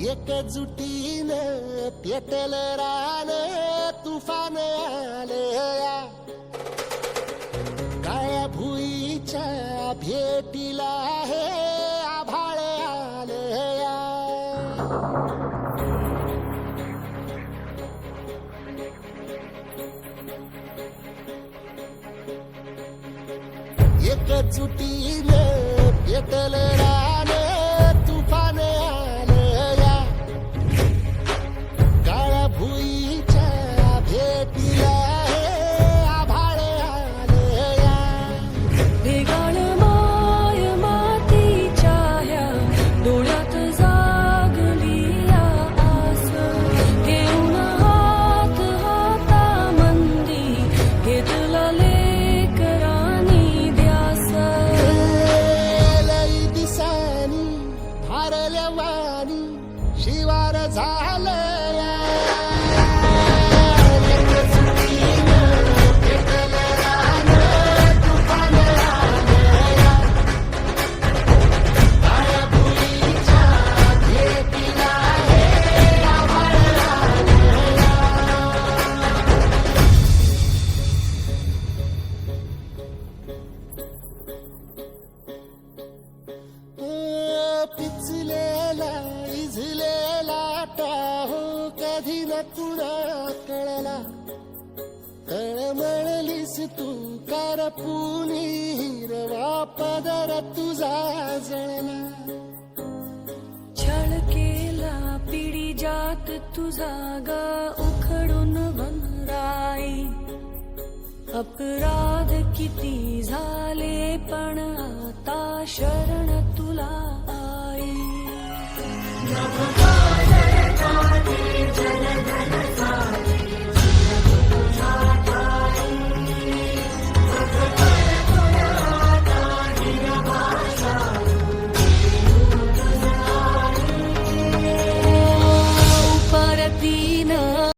एकजुटीने पेटल रान तुफान आलया काळ्या भुईच्या भेटीला हे आभाळ आलया एकजुटीने पेटल रान तुफान आलया काळ्या भुईच्या भेटीला हे आभाळ आलया भेगाळ माय मातीच्या ह्या डोळ्यात जागली या आस घेऊन हात हातामंदी घेतला लेकरांनी ध्यास लई दिसानी भारल्या वाणी शिवार झालया पिचलेला इझलेला टाहो कधी न कुणा कळला तळमळलीस तू करपुनी हिरवा पदर तुझा जळला छळ केला पिढी जात तुझा ग उखडून वनराई अपराध किती झाले पण आता शरण तुला आई